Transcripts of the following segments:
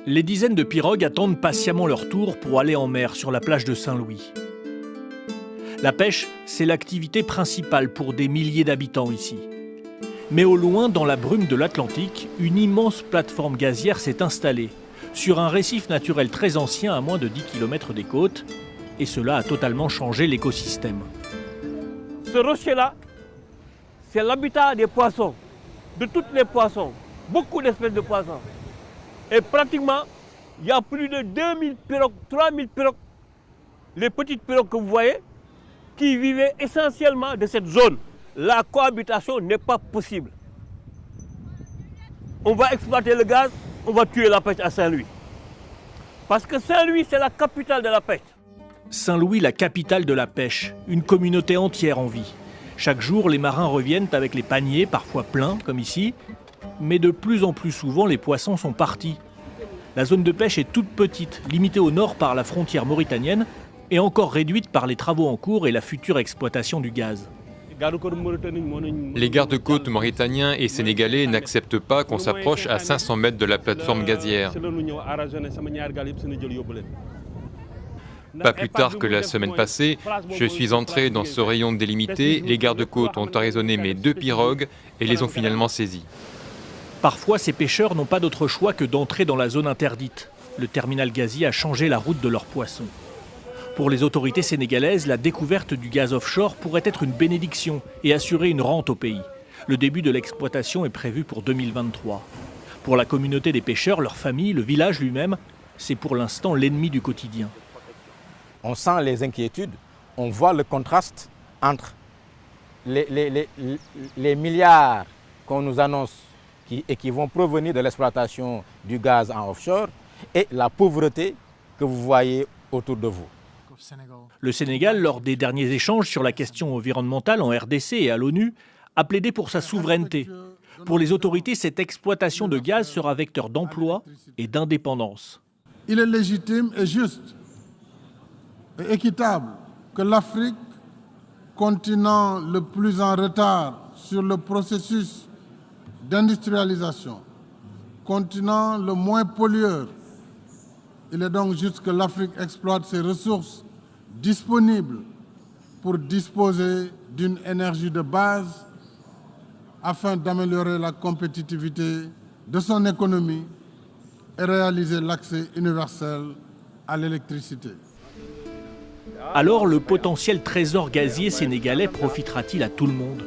Les dizaines de pirogues attendent patiemment leur tour pour aller en mer sur la plage de Saint-Louis. La pêche, c'est l'activité principale pour des milliers d'habitants ici. Mais au loin, dans la brume de l'Atlantique, une immense plateforme gazière s'est installée sur un récif naturel très ancien à moins de 10 km des côtes, et cela a totalement changé l'écosystème. Ce rocher-là, c'est l'habitat des poissons, de tous les poissons, beaucoup d'espèces de poissons. Et pratiquement, il y a plus de 2000 pirogues, 3000 pirogues, les petites pirogues que vous voyez, qui vivaient essentiellement de cette zone. La cohabitation n'est pas possible. On va exploiter le gaz, on va tuer la pêche à Saint-Louis. Parce que Saint-Louis, c'est la capitale de la pêche. Saint-Louis, la capitale de la pêche, une communauté entière en vie. Chaque jour, les marins reviennent avec les paniers, parfois pleins, comme ici, mais de plus en plus souvent, les poissons sont partis. La zone de pêche est toute petite, limitée au nord par la frontière mauritanienne, et encore réduite par les travaux en cours et la future exploitation du gaz. Les gardes-côtes mauritaniens et sénégalais n'acceptent pas qu'on s'approche à 500 mètres de la plateforme gazière. Pas plus tard que la semaine passée, je suis entré dans ce rayon délimité, les gardes-côtes ont arraisonné mes 2 pirogues et les ont finalement saisies. Parfois, ces pêcheurs n'ont pas d'autre choix que d'entrer dans la zone interdite. Le terminal gazier a changé la route de leurs poissons. Pour les autorités sénégalaises, la découverte du gaz offshore pourrait être une bénédiction et assurer une rente au pays. Le début de l'exploitation est prévu pour 2023. Pour la communauté des pêcheurs, leur famille, le village lui-même, c'est pour l'instant l'ennemi du quotidien. On sent les inquiétudes, on voit le contraste entre les milliards qu'on nous annonce et qui vont provenir de l'exploitation du gaz en offshore et la pauvreté que vous voyez autour de vous. Le Sénégal, lors des derniers échanges sur la question environnementale en RDC et à l'ONU, a plaidé pour sa souveraineté. Pour les autorités, cette exploitation de gaz sera vecteur d'emploi et d'indépendance. Il est légitime et juste et équitable que l'Afrique, continent le plus en retard sur le processus d'industrialisation, continent le moins pollueur, il est donc juste que l'Afrique exploite ses ressources disponibles pour disposer d'une énergie de base afin d'améliorer la compétitivité de son économie et réaliser l'accès universel à l'électricité. Alors le potentiel trésor gazier sénégalais profitera-t-il à tout le monde?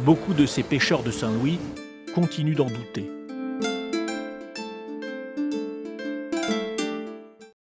Beaucoup de ces pêcheurs de Saint-Louis continuent d'en douter.